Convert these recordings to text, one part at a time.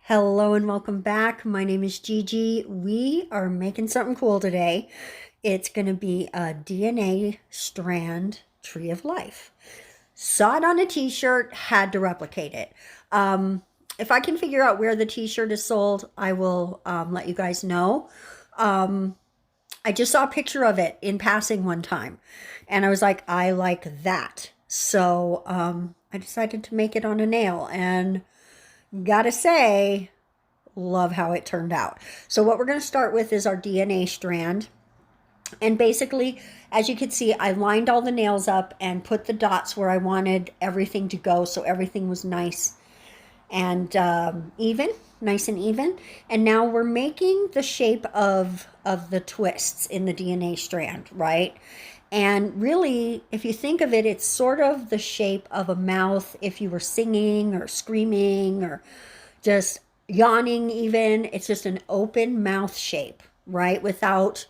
Hello and welcome back. My name is Gigi. We are making something cool today. It's going to be a DNA strand tree of life. Saw it on a t-shirt, had to replicate it. If I can figure out where the t-shirt is sold, I will let you guys know. I just saw a picture of it in passing one time, and I was like, I like that. So I decided to make it on a nail, and gotta say, love how it turned out. So what we're going to start with is our DNA strand. And basically, as you can see, I lined all the nails up and put the dots where I wanted everything to go, so everything was nice and even, nice and even. And now we're making the shape of the twists in the DNA strand, right? And really, if you think of it, it's sort of the shape of a mouth if you were singing or screaming or just yawning even. It's just an open mouth shape, right? Without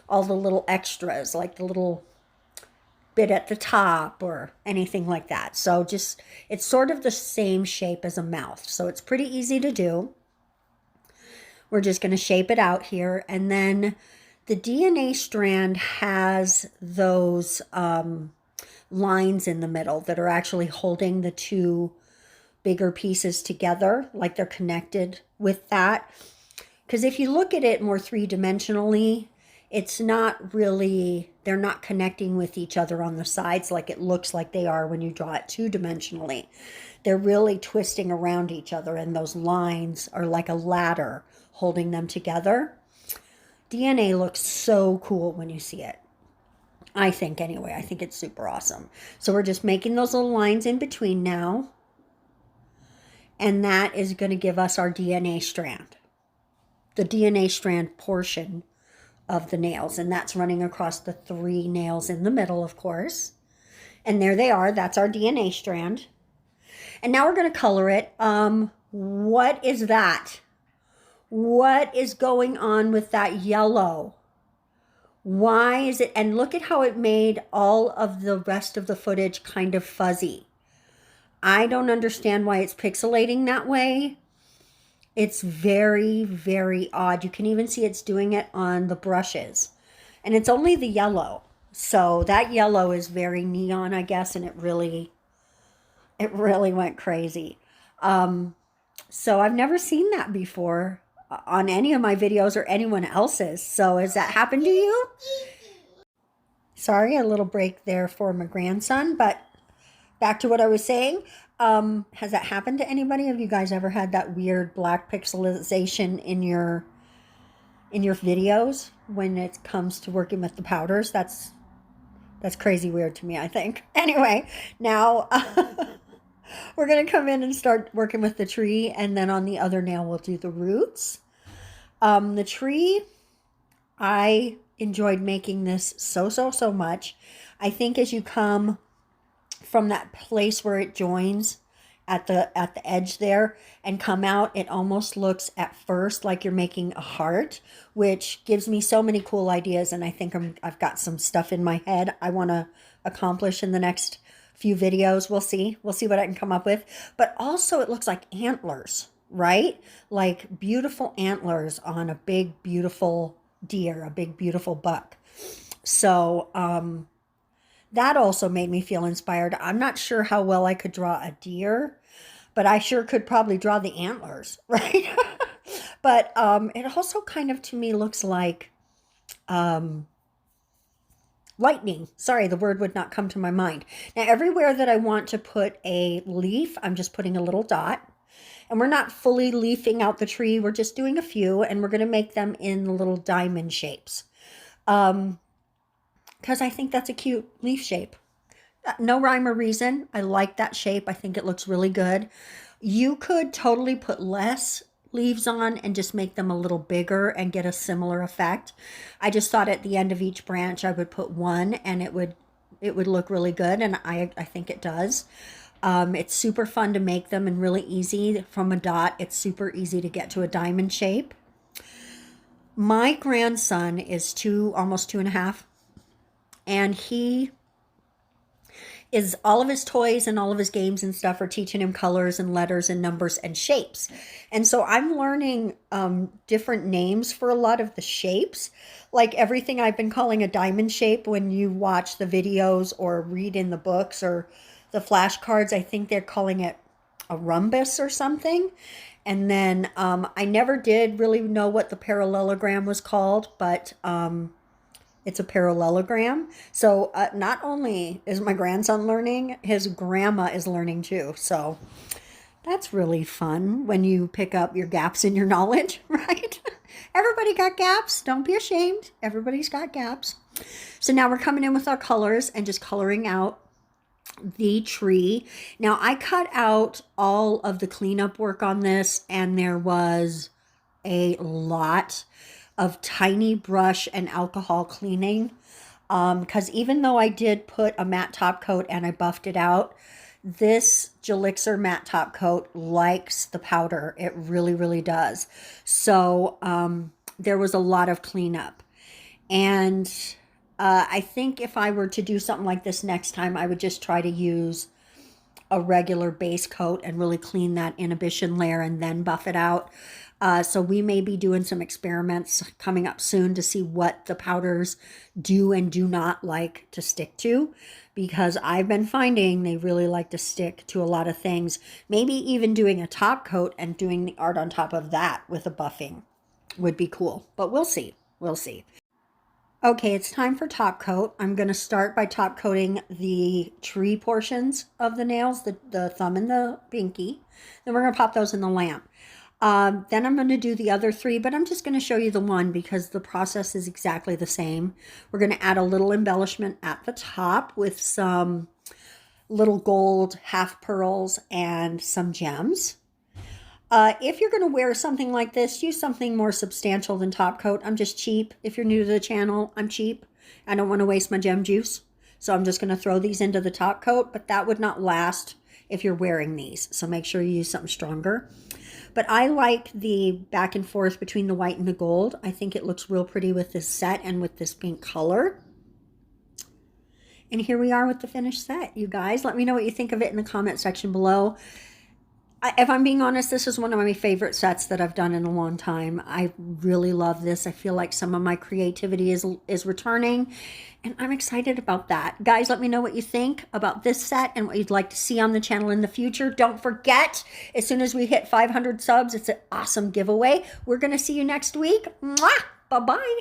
all the little extras, like the little bit at the top or anything like that. So just, it's sort of the same shape as a mouth. So it's pretty easy to do. We're just going to shape it out here. And then the DNA strand has those lines in the middle that are actually holding the two bigger pieces together, like they're connected with that. Because if you look at it more three-dimensionally, it's not really, they're not connecting with each other on the sides like it looks like they are when you draw it two-dimensionally. They're really twisting around each other, and those lines are like a ladder holding them together. DNA looks so cool when you see it. I think anyway, I think it's super awesome. So we're just making those little lines in between now. And that is going to give us our DNA strand. The DNA strand portion of the nails. And that's running across the 3 nails in the middle, of course. And there they are. That's our DNA strand. And now we're going to color it. What is that? What is going on with that yellow? Why is it? And look at how it made all of the rest of the footage kind of fuzzy. I don't understand why it's pixelating that way. It's very, very odd. You can even see it's doing it on the brushes. And it's only the yellow. So that yellow is very neon, I guess, and it really went crazy. So I've never seen that before on any of my videos or anyone else's. So has that happened to you? Sorry, a little break there for my grandson, but back to what I was saying. Has that happened to anybody? Have you guys ever had that weird black pixelization in your videos when it comes to working with the powders? That's crazy weird to me, I think. Anyway, now we're going to come in and start working with the tree, and then on the other nail we'll do the roots. The tree, I enjoyed making this so much. I think as you come from that place where it joins at the edge there and come out, it almost looks at first like you're making a heart, which gives me so many cool ideas. And I think I've got some stuff in my head I want to accomplish in the next few videos. We'll see what I can come up with. But also it looks like antlers, right? Like beautiful antlers on a big, beautiful deer, a big, beautiful buck. So, that also made me feel inspired. I'm not sure how well I could draw a deer, but I sure could probably draw the antlers, right? But it also kind of to me looks like lightning. Sorry, the word would not come to my mind. Now, everywhere that I want to put a leaf, I'm just putting a little dot. And we're not fully leafing out the tree. We're just doing a few, and we're going to make them in little diamond shapes. Because I think that's a cute leaf shape. No rhyme or reason. I like that shape. I think it looks really good. You could totally put less leaves on and just make them a little bigger and get a similar effect. I just thought at the end of each branch I would put one, and it would look really good, and I think it does. It's super fun to make them and really easy. From a dot, it's super easy to get to a diamond shape. My grandson is almost 2.5, and he is all of his toys and all of his games and stuff are teaching him colors and letters and numbers and shapes. And so I'm learning different names for a lot of the shapes. Like everything I've been calling a diamond shape when you watch the videos or read in the books or the flashcards, I think they're calling it a rhombus or something. And then I never did really know what the parallelogram was called, but it's a parallelogram. So not only is my grandson learning, his grandma is learning too. So that's really fun when you pick up your gaps in your knowledge, right? Everybody got gaps. Don't be ashamed. Everybody's got gaps. So now we're coming in with our colors and just coloring out the tree. Now I cut out all of the cleanup work on this, and there was a lot of tiny brush and alcohol cleaning, because even though I did put a matte top coat and I buffed it out, this Gelixir matte top coat likes the powder. It really, really does. So there was a lot of cleanup. And I think if I were to do something like this next time, I would just try to use a regular base coat and really clean that inhibition layer and then buff it out. So we may be doing some experiments coming up soon to see what the powders do and do not like to stick to, because I've been finding they really like to stick to a lot of things. Maybe even doing a top coat and doing the art on top of that with a buffing would be cool, but we'll see. We'll see. Okay, it's time for top coat. I'm going to start by top coating the tree portions of the nails, the thumb and the pinky. Then we're going to pop those in the lamp. Then I'm going to do the other three, but I'm just going to show you the one because the process is exactly the same. We're going to add a little embellishment at the top with some little gold half pearls and some gems. If you're going to wear something like this, use something more substantial than top coat. I'm just cheap. If you're new to the channel, I'm cheap. I don't want to waste my gem juice. So I'm just going to throw these into the top coat, but that would not last if you're wearing these. So make sure you use something stronger. But I like the back and forth between the white and the gold. I think it looks real pretty with this set and with this pink color. And here we are with the finished set, you guys. Let me know what you think of it in the comment section below. If I'm being honest, this is one of my favorite sets that I've done in a long time. I really love this. I feel like some of my creativity is returning, and I'm excited about that. Guys, let me know what you think about this set and what you'd like to see on the channel in the future. Don't forget, as soon as we hit 500 subs, it's an awesome giveaway. We're going to see you next week. Mwah! Bye-bye.